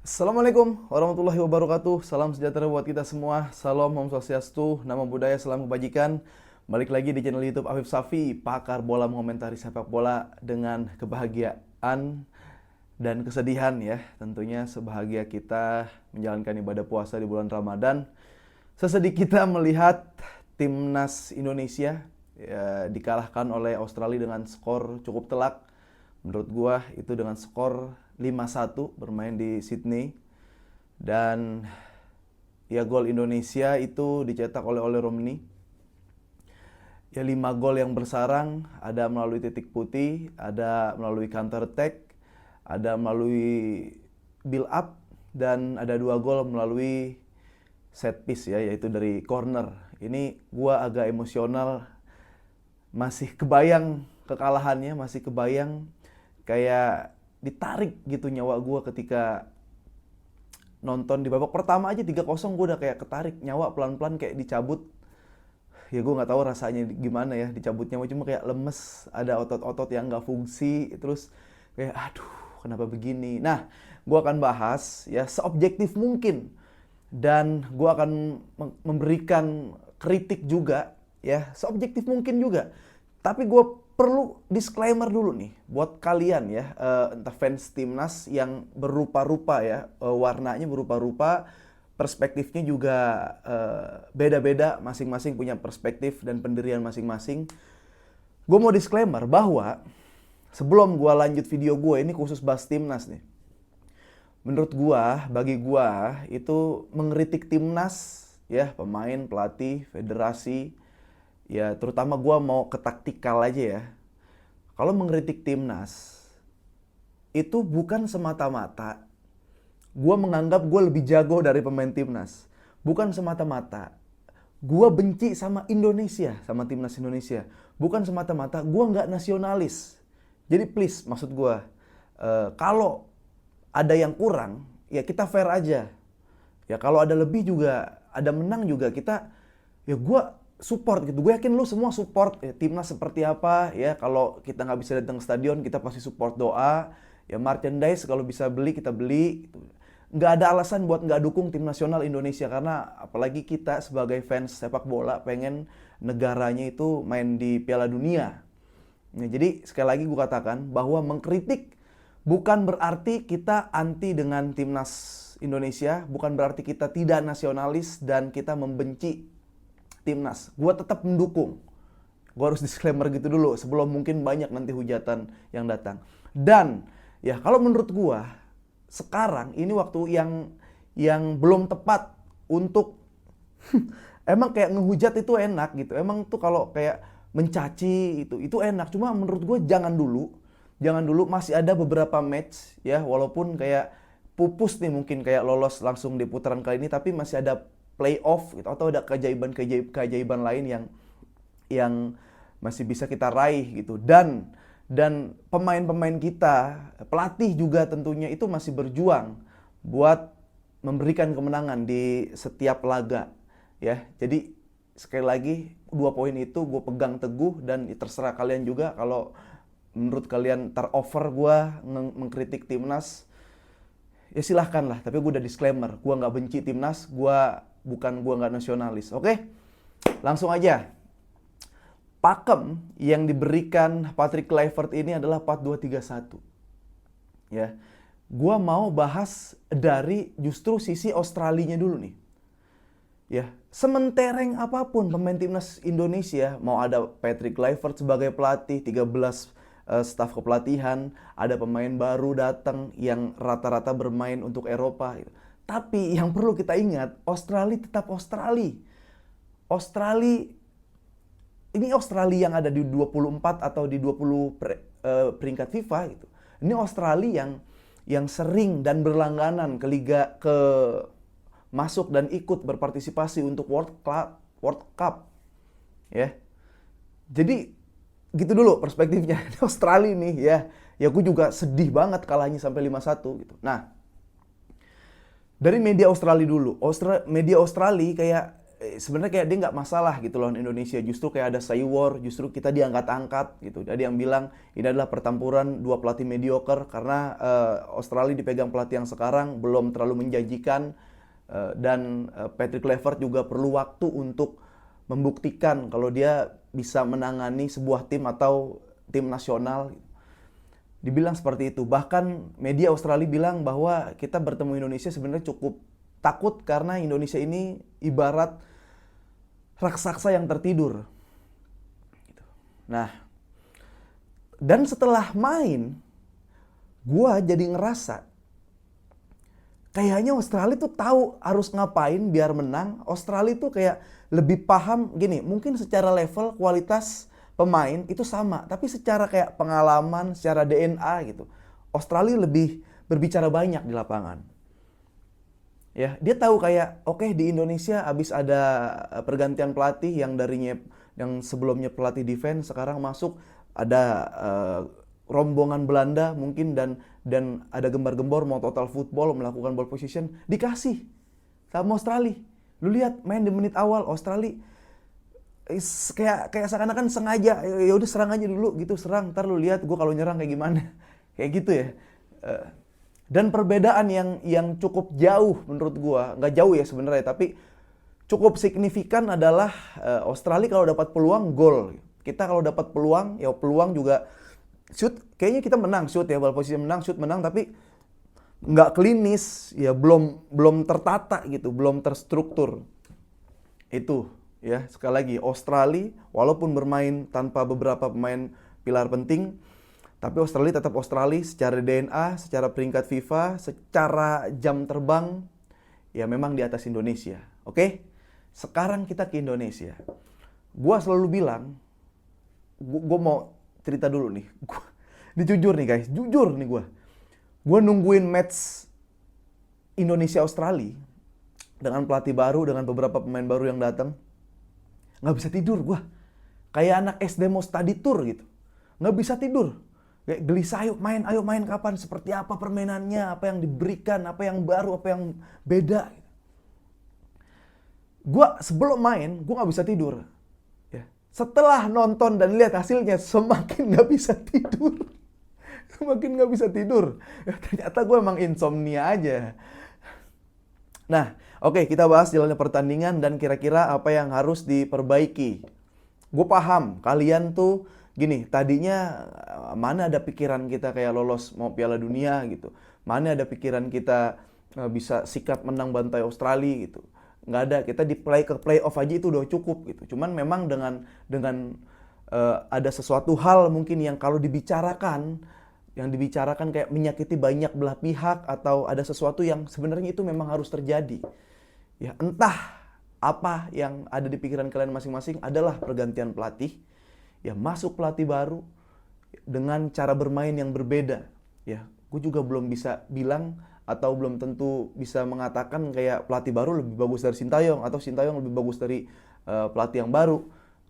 Assalamualaikum warahmatullahi wabarakatuh. Salam sejahtera buat kita semua. Salam Om Swastiastu, nama budaya, salam kebajikan. Balik lagi di channel YouTube Afif Safi, pakar bola mengomentari sepak bola dengan kebahagiaan dan kesedihan ya. Tentunya sebahagia kita menjalankan ibadah puasa di bulan Ramadan. Sesedih kita melihat timnas Indonesia ya, dikalahkan oleh Australia dengan skor cukup telak. Menurut gua itu dengan skor 5-1 bermain di Sydney. Dan ya gol Indonesia itu dicetak oleh Romney. Ya 5 gol yang bersarang, ada melalui titik putih, ada melalui counter attack, ada melalui build up, dan ada 2 gol melalui set piece ya, yaitu dari corner. Ini gua agak emosional, masih kebayang kekalahannya, masih kebayang kayak ditarik gitu nyawa gue ketika nonton di babak pertama aja 3-0 gue udah kayak ketarik nyawa pelan-pelan kayak dicabut. Ya gue nggak tahu rasanya gimana ya dicabut nyawa, cuma kayak lemes, ada otot-otot yang nggak fungsi, terus kayak aduh kenapa begini. Nah, gue akan bahas ya seobjektif mungkin dan gue akan memberikan kritik juga ya seobjektif mungkin juga. Tapi gue perlu disclaimer dulu nih buat kalian ya, entah fans timnas yang berupa-rupa ya, warnanya berupa-rupa, perspektifnya juga beda-beda, masing-masing punya perspektif dan pendirian masing-masing. Gue mau disclaimer bahwa sebelum gue lanjut video gue ini khusus bahas timnas nih. Menurut gue, bagi gue itu mengkritik timnas ya, pemain, pelatih, federasi, ya terutama gue mau ke taktikal aja ya. Kalau mengkritik timnas, itu bukan semata-mata gue menganggap gue lebih jago dari pemain timnas. Bukan semata-mata gue benci sama Indonesia, sama timnas Indonesia. Bukan semata-mata gue nggak nasionalis. Jadi please, maksud gue, kalau ada yang kurang, ya kita fair aja. Ya kalau ada lebih juga, ada menang juga, kita, ya gue support gitu. Gue yakin lu semua support ya, timnas seperti apa ya. Kalau kita nggak bisa datang ke stadion, kita pasti support doa. Ya merchandise kalau bisa beli kita beli. Gitu. Nggak ada alasan buat nggak dukung tim nasional Indonesia, karena apalagi kita sebagai fans sepak bola pengen negaranya itu main di Piala Dunia. Nah, jadi sekali lagi gue katakan bahwa mengkritik bukan berarti kita anti dengan timnas Indonesia, bukan berarti kita tidak nasionalis dan kita membenci timnas. Gue tetap mendukung. Gue harus disclaimer gitu dulu sebelum mungkin banyak nanti hujatan yang datang. Dan ya kalau menurut gue sekarang ini waktu yang belum tepat untuk emang kayak ngehujat itu enak gitu. Emang tuh kalau kayak mencaci itu enak. Cuma menurut gue jangan dulu. Jangan dulu, masih ada beberapa match ya, walaupun kayak pupus nih mungkin kayak lolos langsung di putaran kali ini, tapi masih ada playoff gitu, atau ada keajaiban lain yang masih bisa kita raih gitu. Dan pemain-pemain kita, pelatih juga tentunya itu masih berjuang buat memberikan kemenangan di setiap laga ya. Jadi sekali lagi 2 poin itu gue pegang teguh, dan terserah kalian juga kalau menurut kalian terover gue mengkritik timnas, ya silahkan lah. Tapi gue udah disclaimer, gue nggak benci timnas, gue nggak nasionalis. Oke, langsung aja. Pakem yang diberikan Patrick Kluivert ini adalah 4-2-3-1. Ya, gue mau bahas dari justru sisi Australinya dulu nih. Ya, sementereng apapun pemain timnas Indonesia, mau ada Patrick Kluivert sebagai pelatih, 13 staf kepelatihan, ada pemain baru datang yang rata-rata bermain untuk Eropa. Tapi yang perlu kita ingat, Australia tetap Australia. Australia, ini Australia yang ada di 24 atau di 20 peringkat FIFA gitu. Ini Australia yang sering dan berlangganan ke liga, ke masuk dan ikut berpartisipasi untuk World Cup. Ya. Jadi gitu dulu perspektifnya. Australia nih ya. Ya gue juga sedih banget kalahnya sampai 5-1 gitu. Nah, dari media Australia dulu. Media Australia kayak sebenarnya kayak dia nggak masalah gitu lawan Indonesia. Justru kayak ada say war, justru kita diangkat-angkat gitu. Jadi yang bilang ini adalah pertempuran dua pelatih mediocre karena Australia dipegang pelatih yang sekarang belum terlalu menjanjikan, dan Patrick Kluivert juga perlu waktu untuk membuktikan kalau dia bisa menangani sebuah tim atau tim nasional. Dibilang seperti itu. Bahkan media Australia bilang bahwa kita bertemu Indonesia sebenarnya cukup takut karena Indonesia ini ibarat raksasa yang tertidur. Nah, dan setelah main, gua jadi ngerasa kayaknya Australia tuh tahu harus ngapain biar menang. Australia tuh kayak lebih paham gini, mungkin secara level kualitas pemain itu sama, tapi secara kayak pengalaman, secara DNA gitu, Australia lebih berbicara banyak di lapangan. Ya, dia tahu kayak oke, di Indonesia abis ada pergantian pelatih yang sebelumnya pelatih defense sekarang masuk ada rombongan Belanda mungkin dan ada gembar-gembor mau total football melakukan ball position dikasih sama Australia. Lu lihat main di menit awal Australia kayak seakan-akan sengaja ya udah serang aja dulu gitu, serang ntar lu lihat gue kalau nyerang kayak gimana kayak gitu ya. Dan perbedaan yang cukup jauh menurut gue, nggak jauh ya sebenarnya tapi cukup signifikan adalah Australia kalau dapat peluang gol, kita kalau dapat peluang ya peluang juga shoot kayaknya kita menang shoot ya, ball position menang, shoot menang, tapi nggak klinis ya, belum tertata gitu, belum terstruktur itu. Ya, sekali lagi Australia walaupun bermain tanpa beberapa pemain pilar penting, tapi Australia tetap Australia secara DNA, secara peringkat FIFA, secara jam terbang ya memang di atas Indonesia. Oke? Sekarang kita ke Indonesia. Gua selalu bilang, gua mau cerita dulu nih. Ini jujur nih guys, jujur nih gua. Gua nungguin match Indonesia Australia dengan pelatih baru, dengan beberapa pemain baru yang datang. Nggak bisa tidur gue. Kayak anak SD mau study tour gitu. Nggak bisa tidur. Kayak gelisah, ayo main kapan, seperti apa permainannya, apa yang diberikan, apa yang baru, apa yang beda. Gue sebelum main, gue nggak bisa tidur. Ya. Setelah nonton dan lihat hasilnya, semakin nggak bisa tidur. Semakin nggak bisa tidur. Ya, ternyata gue emang insomnia aja. Nah, oke, kita bahas jalannya pertandingan dan kira-kira apa yang harus diperbaiki. Gue paham, kalian tuh gini, tadinya mana ada pikiran kita kayak lolos mau Piala Dunia gitu. Mana ada pikiran kita bisa sikat menang bantai Australia gitu. Nggak ada, kita di playoff aja itu udah cukup gitu. Cuman memang dengan ada sesuatu hal mungkin yang kalau dibicarakan, kayak menyakiti banyak belah pihak atau ada sesuatu yang sebenarnya itu memang harus terjadi. Ya, entah apa yang ada di pikiran kalian masing-masing adalah pergantian pelatih. Ya, masuk pelatih baru dengan cara bermain yang berbeda. Ya, gue juga belum bisa bilang atau belum tentu bisa mengatakan kayak pelatih baru lebih bagus dari Sintayong atau Sintayong lebih bagus dari pelatih yang baru.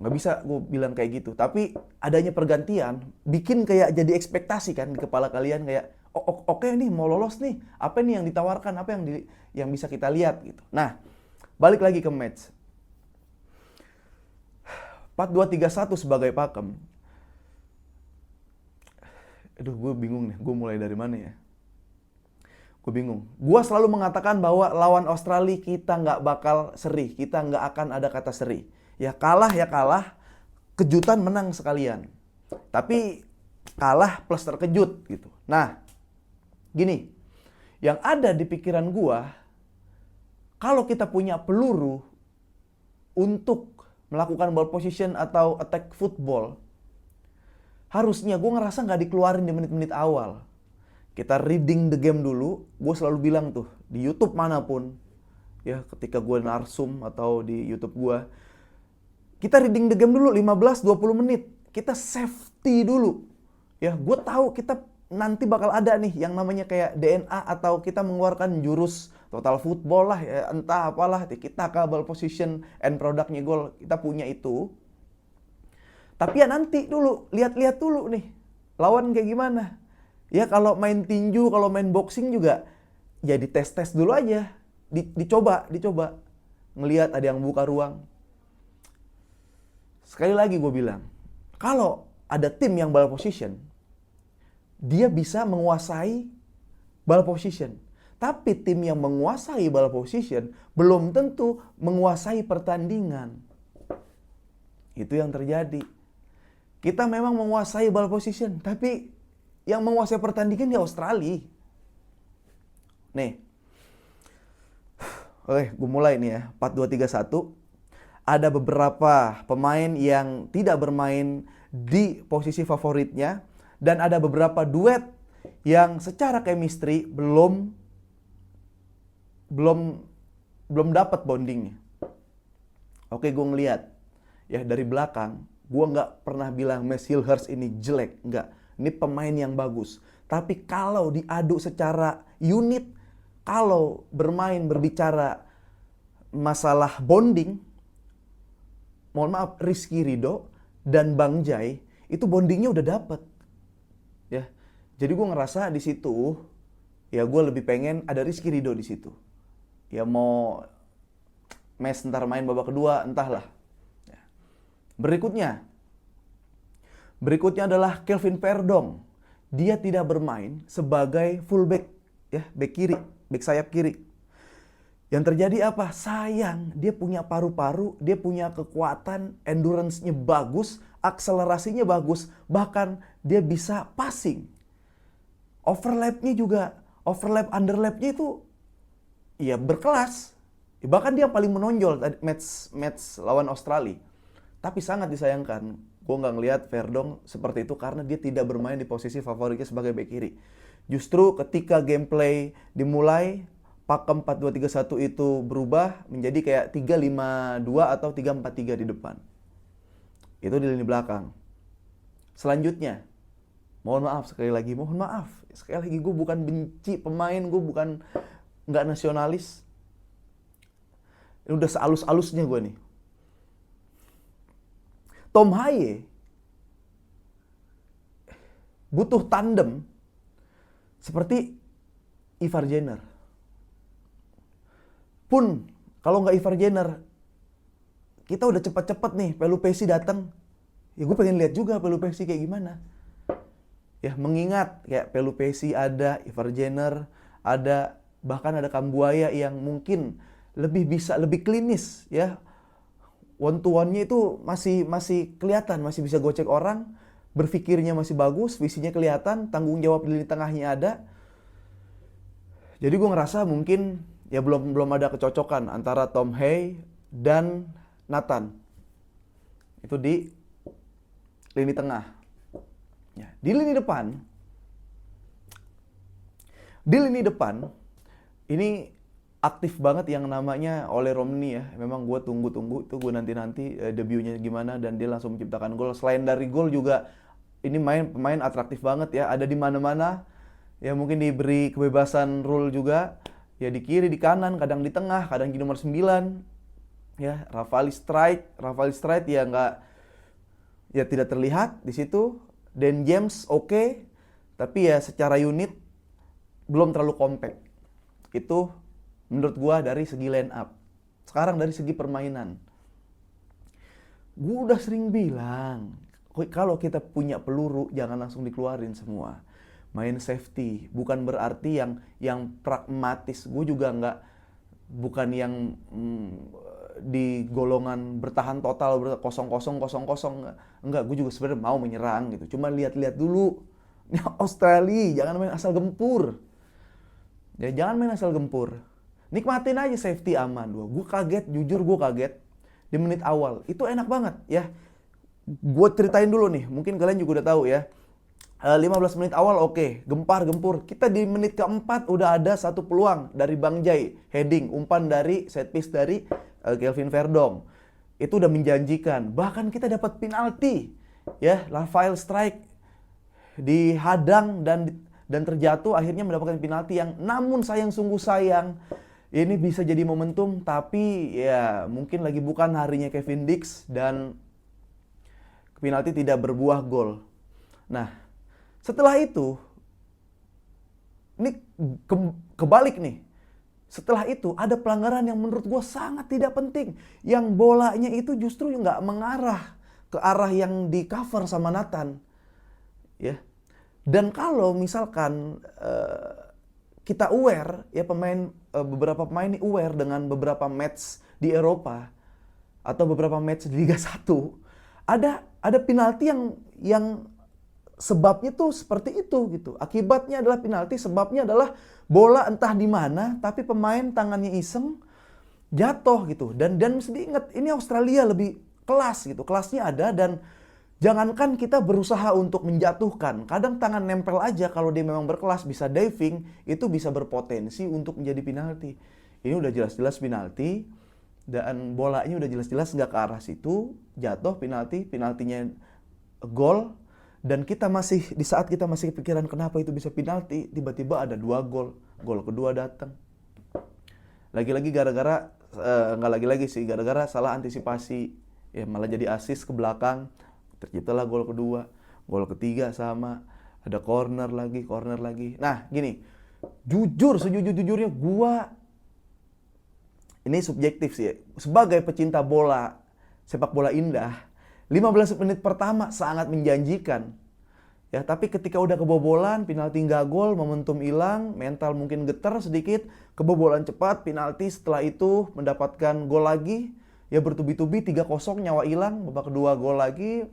Nggak bisa gue bilang kayak gitu. Tapi adanya pergantian bikin kayak jadi ekspektasi kan di kepala kalian kayak oke nih mau lolos nih. Apa nih yang ditawarkan? Apa yang bisa kita lihat gitu. Nah, balik lagi ke match. 4-2-3-1 sebagai pakem. Aduh, gue bingung nih. Gue mulai dari mana ya? Gue bingung. Gue selalu mengatakan bahwa lawan Australia kita nggak bakal seri. Kita nggak akan ada kata seri. Ya kalah, kejutan menang sekalian. Tapi kalah plus terkejut gitu. Nah, gini, yang ada di pikiran gua, kalau kita punya peluru untuk melakukan ball position atau attack football, harusnya gua ngerasa nggak dikeluarin di menit-menit awal. Kita reading the game dulu. Gue selalu bilang tuh, di YouTube manapun, ya ketika gue narsum atau di YouTube gue, kita reading the game dulu 15-20 menit. Kita safety dulu. Ya, gue tahu kita nanti bakal ada nih yang namanya kayak DNA atau kita mengeluarkan jurus total football lah ya, entah apalah, kita ball position and produknya gol, kita punya itu. Tapi ya nanti dulu, lihat-lihat dulu nih lawan kayak gimana. Ya kalau main tinju, kalau main boxing juga ya dites-tes dulu aja. Dicoba. ngelihat ada yang buka ruang. Sekali lagi gue bilang, kalau ada tim yang ball position, dia bisa menguasai ball position. Tapi tim yang menguasai ball position belum tentu menguasai pertandingan. Itu yang terjadi. Kita memang menguasai ball position, tapi yang menguasai pertandingan di Australia. Nih. Oke, gue mulai nih ya. 4-2-3-1. Ada beberapa pemain yang tidak bermain di posisi favoritnya. Dan ada beberapa duet yang secara chemistry belum dapat bondingnya. Oke, gue ngeliat ya dari belakang, gue nggak pernah bilang Max Hilhurst ini jelek, nggak. Ini pemain yang bagus. Tapi kalau diadu secara unit, kalau berbicara masalah bonding, mohon maaf, Rizky Ridho dan Bang Jai itu bondingnya udah dapet. Ya, jadi gue ngerasa di situ, ya gue lebih pengen ada Rizky Ridho di situ. Ya mau Mes ntar main babak kedua, entahlah. Ya. Berikutnya adalah Kelvin Verdong. Dia tidak bermain sebagai fullback, ya, back kiri, back sayap kiri. Yang terjadi apa? Sayang, dia punya paru-paru, dia punya kekuatan, endurance-nya bagus, akselerasinya bagus, bahkan dia bisa passing. Overlap-nya juga, underlap-nya itu ya berkelas. Bahkan dia paling menonjol match lawan Australia. Tapi sangat disayangkan, gue nggak ngelihat Verdong seperti itu karena dia tidak bermain di posisi favoritnya sebagai bek kiri. Justru ketika gameplay dimulai, pakem 4-2-3-1 itu berubah menjadi kayak 3-5-2 atau 3-4-3 di depan. Itu di lini belakang. Selanjutnya, mohon maaf, sekali lagi gue bukan benci pemain, gue bukan nggak nasionalis. Ini udah sealus-alusnya gue nih. Tom Haye butuh tandem seperti Ivar Jenner. Pun kalau nggak Ivar Jenner, kita udah cepet-cepet nih Pelupessy datang. Ya gue pengen lihat juga Pelupessy kayak gimana. Ya mengingat kayak Pelupessy ada, Ivar Jenner ada, bahkan ada Kambuaya yang mungkin lebih klinis ya. One to one-nya itu masih kelihatan, masih bisa gocek orang, berpikirnya masih bagus, visinya kelihatan, tanggung jawab di lini tengahnya ada. Jadi gue ngerasa mungkin ya belum ada kecocokan antara Tom Haye dan Nathan. Itu di lini tengah. Ya, di lini depan ini aktif banget yang namanya Ole Romney ya. Memang gue tunggu itu gue nanti debutnya gimana dan dia langsung menciptakan gol. Selain dari gol juga ini pemain atraktif banget ya. Ada di mana-mana. Ya mungkin diberi kebebasan rule juga. Ya di kiri, di kanan, kadang di tengah, kadang di nomor 9. Ya, Rafael Streit ya tidak terlihat di situ. Dan James oke, tapi ya secara unit belum terlalu compact. Itu menurut gua dari segi line up. Sekarang dari segi permainan. Gua udah sering bilang, kalau kita punya peluru jangan langsung dikeluarin semua. Main safety, bukan berarti yang pragmatis. Gue juga bukan yang di golongan bertahan total kosong-kosong. Enggak, gue juga sebenarnya mau menyerang gitu. Cuma lihat-lihat dulu. Ini Australia, jangan main asal gempur. Ya jangan main asal gempur. Nikmatin aja safety aman. Gue kaget, jujur gue kaget di menit awal. Itu enak banget ya. Gue ceritain dulu nih, mungkin kalian juga udah tahu ya. 15 menit awal oke, gempur. Kita di menit keempat udah ada satu peluang dari Bang Jai, heading, umpan dari set piece dari Kelvin Verdong. Itu udah menjanjikan. Bahkan kita dapat penalti. Ya, Rafael Streit dihadang dan terjatuh, akhirnya mendapatkan penalti yang namun sungguh sayang. Ini bisa jadi momentum, tapi ya mungkin lagi bukan harinya Kevin Dix dan penalti tidak berbuah gol. Nah, setelah itu ini kebalik nih. Setelah itu ada pelanggaran yang menurut gue sangat tidak penting. Yang bolanya itu justru nggak mengarah ke arah yang di cover sama Nathan. Ya. Dan kalau misalkan kita aware, ya beberapa pemain ini aware dengan beberapa match di Eropa atau beberapa match di Liga 1, ada penalti yang sebabnya tuh seperti itu gitu. Akibatnya adalah penalti, sebabnya adalah bola entah di mana tapi pemain tangannya iseng jatuh gitu. Dan mesti diingat ini Australia lebih kelas gitu. Kelasnya ada dan jangankan kita berusaha untuk menjatuhkan. Kadang tangan nempel aja kalau dia memang berkelas bisa diving, itu bisa berpotensi untuk menjadi penalti. Ini udah jelas-jelas penalti dan bolanya udah jelas-jelas nggak ke arah situ, jatuh penaltinya gol. Dan kita masih, di saat kita masih kepikiran kenapa itu bisa penalti, tiba-tiba ada 2 gol. Gol kedua datang. Lagi-lagi gara-gara, nggak lagi-lagi sih, gara-gara salah antisipasi. Ya malah jadi assist ke belakang. Terciptalah gol kedua. Gol ketiga sama. Ada corner lagi. Nah gini, sejujur-jujurnya ini subjektif sih. Sebagai pecinta bola, sepak bola indah, 15 menit pertama sangat menjanjikan. Ya, tapi ketika udah kebobolan, penalti nggak gol, momentum hilang, mental mungkin getar sedikit, kebobolan cepat, penalti setelah itu mendapatkan gol lagi, ya bertubi-tubi 3-0 nyawa hilang, babak kedua gol lagi,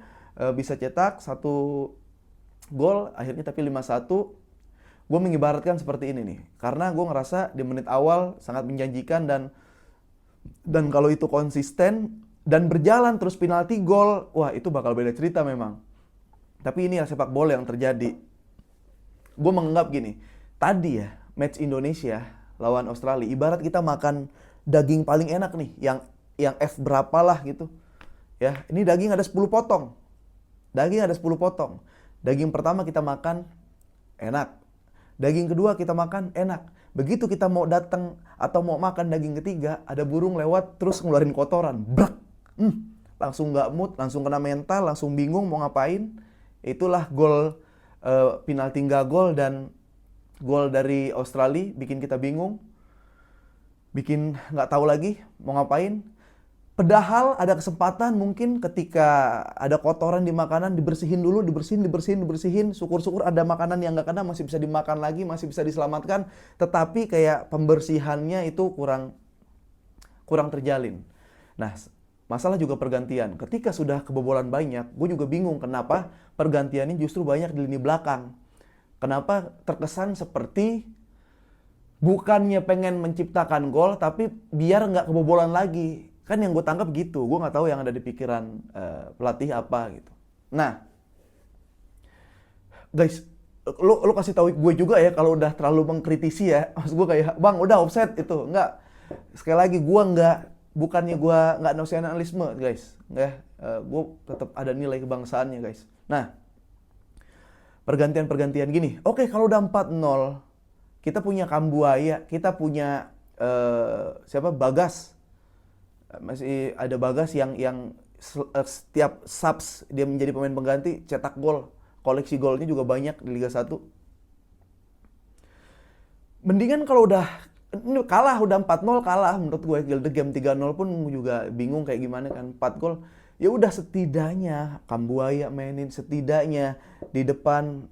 bisa cetak 1 gol, akhirnya tapi 5-1. Gue mengibaratkan seperti ini nih, karena gue ngerasa di menit awal sangat menjanjikan dan kalau itu konsisten, dan berjalan terus penalti gol, wah itu bakal beda cerita memang. Tapi ini sepak bola yang terjadi. Gue menganggap gini, tadi ya match Indonesia lawan Australia, ibarat kita makan daging paling enak nih, yang F berapalah gitu. Ya, ini daging ada 10 potong. Daging pertama kita makan enak. Daging kedua kita makan enak. Begitu kita mau datang atau mau makan daging ketiga, ada burung lewat terus ngeluarin kotoran. Brak. Langsung gak mood, langsung kena mental, langsung bingung mau ngapain. Itulah gol penalti gak gol dan gol dari Australia bikin kita bingung. Bikin gak tahu lagi mau ngapain. Padahal ada kesempatan mungkin ketika ada kotoran di makanan dibersihin dulu, dibersihin. Syukur-syukur ada makanan yang gak kena masih bisa dimakan lagi, masih bisa diselamatkan. Tetapi kayak pembersihannya itu kurang terjalin. Nah, masalah juga pergantian. Ketika sudah kebobolan banyak, gue juga bingung kenapa pergantiannya justru banyak di lini belakang. Kenapa terkesan seperti bukannya pengen menciptakan gol, tapi biar nggak kebobolan lagi. Kan yang gue tangkap gitu. Gue nggak tahu yang ada di pikiran pelatih apa gitu. Nah, guys, lo kasih tahu gue juga ya kalau udah terlalu mengkritisi ya. Maksud gue kayak, bang udah offset itu. Nggak. Sekali lagi gue bukannya gue nggak nasionalisme guys, nggak, gue tetap ada nilai kebangsaannya guys. Nah, pergantian gini, oke kalau udah 4-0, kita punya Kambuaya, kita punya Bagas, masih ada Bagas yang setiap subs dia menjadi pemain pengganti cetak gol, koleksi golnya juga banyak di Liga 1. Mendingan kalau udah kalah, udah 4-0 kalah, menurut gue Gilde game 3-0 pun juga bingung kayak gimana kan, 4 gol. Ya udah setidaknya Kambuaya mainin, setidaknya di depan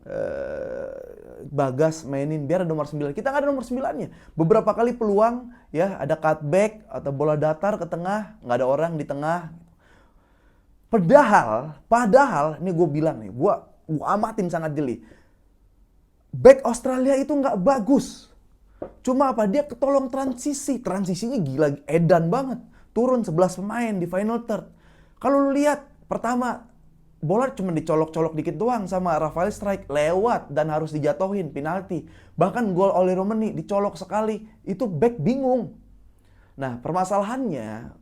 Bagas mainin biar ada nomor 9. Kita nggak ada nomor 9-nya. Beberapa kali peluang ya, ada cutback atau bola datar ke tengah, nggak ada orang di tengah. Padahal ini gue bilang nih, gue amatin sangat jeli. Back Australia itu nggak bagus. Cuma apa? Dia ketolong transisinya gila, edan banget. Turun 11 pemain di final third. Kalau lu lihat, pertama bola cuma dicolok-colok dikit doang sama Rafael Strike, lewat dan harus dijatuhin penalti. Bahkan gol oleh Romani dicolok sekali, itu back bingung. Nah, permasalahannya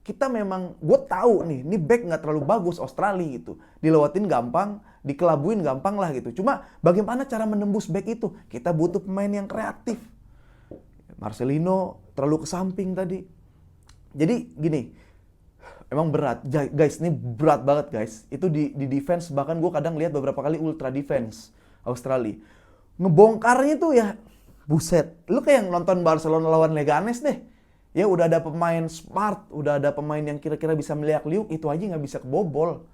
kita memang, gue tahu nih, ini back nggak terlalu bagus Australia gitu. Dilewatin gampang, dikelabuin gampang lah gitu. Cuma bagaimana cara menembus back itu? Kita butuh pemain yang kreatif. Marcelino terlalu ke samping tadi. Jadi gini, emang berat. Guys, ini berat banget guys. Itu di defense, bahkan gue kadang lihat beberapa kali ultra defense Australia. Ngebongkarnya tuh ya Buset, lu kayak nonton Barcelona lawan Leganes deh. Ya udah ada pemain smart, udah ada pemain yang kira-kira bisa meliak-liuk, itu aja nggak bisa kebobol.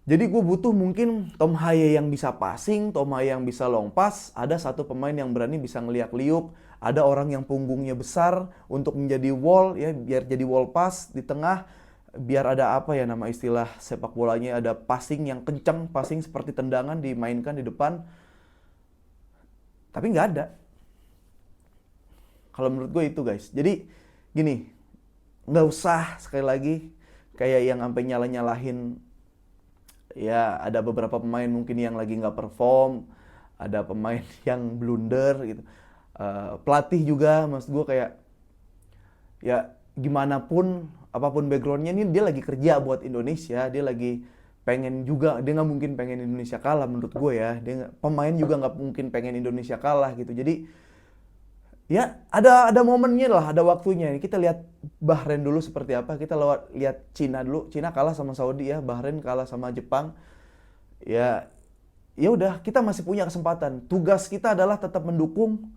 Jadi gue butuh mungkin Tom Haye yang bisa passing, Tom Haye yang bisa long pass, ada satu pemain yang berani bisa ngeliak-liuk, ada orang yang punggungnya besar untuk menjadi wall, ya biar jadi wall pass di tengah, biar ada apa ya nama istilah sepak bolanya, ada passing yang kencang, passing seperti tendangan dimainkan di depan, tapi nggak ada. Kalau menurut gue itu guys. Jadi gini, nggak usah sekali lagi kayak yang sampai nyala-nyalahin. Ya ada beberapa pemain mungkin yang lagi nggak perform, ada pemain yang blunder gitu. Pelatih juga, maksud gue kayak ya gimana pun apapun backgroundnya, ini dia lagi kerja buat Indonesia, dia lagi pengen juga, dia nggak mungkin pengen Indonesia kalah menurut gue ya. Pemain juga nggak mungkin pengen Indonesia kalah gitu. Jadi ya ada momennya lah, ada waktunya. Kita lihat Bahrain dulu seperti apa, kita lihat Cina dulu. Cina kalah sama Saudi ya, Bahrain kalah sama Jepang. Ya ya udah, kita masih punya kesempatan. Tugas kita adalah tetap mendukung.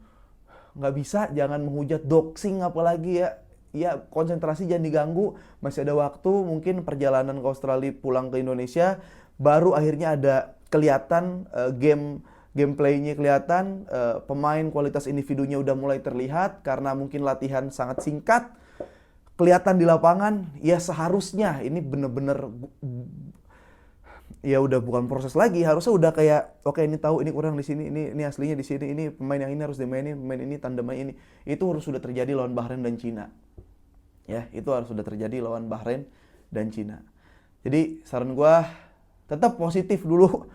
Nggak bisa, jangan menghujat, doxing apalagi ya. Ya konsentrasi jangan diganggu, masih ada waktu. Mungkin perjalanan ke Australia pulang ke Indonesia, baru akhirnya ada kelihatan gameplaynya kelihatan, pemain kualitas individunya udah mulai terlihat karena mungkin latihan sangat singkat, kelihatan di lapangan. Ya seharusnya ini bener-bener ya udah bukan proses lagi, harusnya udah kayak oke, ini tahu ini kurang di sini, ini aslinya di sini, ini pemain yang ini harus dimainin, pemain ini tandemnya ini. Itu harus sudah terjadi lawan Bahrain dan Cina. Ya, itu harus sudah terjadi lawan Bahrain dan Cina. Jadi saran gua tetap positif dulu.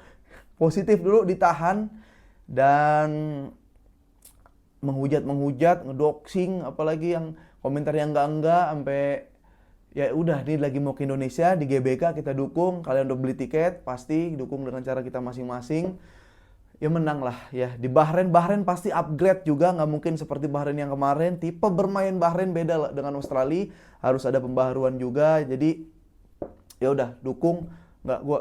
Positif dulu, ditahan, dan menghujat, ngedoxing, apalagi yang komentar yang enggak sampai ya udah, nih lagi mau ke Indonesia di GBK kita dukung, kalian udah beli tiket pasti dukung dengan cara kita masing-masing. Ya menang lah ya. Di Bahrain pasti upgrade juga, nggak mungkin seperti Bahrain yang kemarin. Tipe bermain Bahrain beda lah dengan Australia, harus ada pembaharuan juga. Jadi ya udah, dukung. Nggak, gua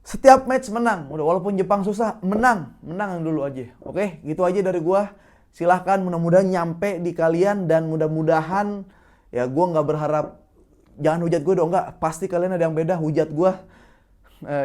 setiap match menang, udah, walaupun Jepang susah, menang dulu aja. Oke, gitu aja dari gua. Silahkan, mudah-mudahan nyampe di kalian, dan mudah-mudahan ya, gua nggak berharap, jangan hujat gue dong, nggak, pasti kalian ada yang beda, hujat gua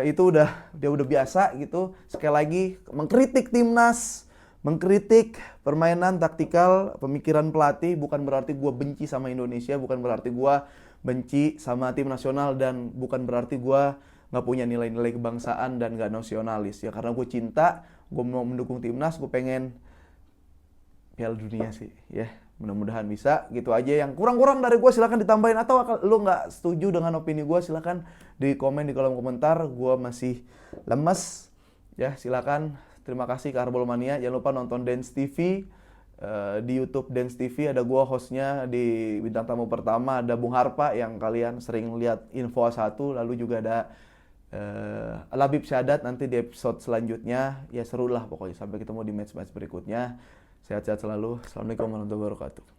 itu dia udah biasa gitu. Sekali lagi, mengkritik timnas, mengkritik permainan taktikal, pemikiran pelatih, bukan berarti gue benci sama Indonesia, bukan berarti gue benci sama tim nasional, dan bukan berarti gue nggak punya nilai-nilai kebangsaan dan nggak nasionalis ya. Karena gue cinta, gue mau mendukung timnas, gue pengen Piala Dunia sih ya. Mudah-mudahan bisa. Gitu aja. Yang kurang-kurang dari gue silahkan ditambahin, atau lu nggak setuju dengan opini gue, silahkan di komen di kolom komentar. Gue masih lemes ya, silahkan. Terima kasih ke Arbol Mania. Jangan lupa nonton Dance TV di YouTube. Dance TV ada gue hostnya, di bintang tamu pertama ada Bung Harpa yang kalian sering lihat Info 1. Lalu juga ada Labib Syadat nanti di episode selanjutnya. Ya seru lah pokoknya. Sampai ketemu di match-match berikutnya. Sehat-sehat selalu. Assalamualaikum warahmatullahi wabarakatuh.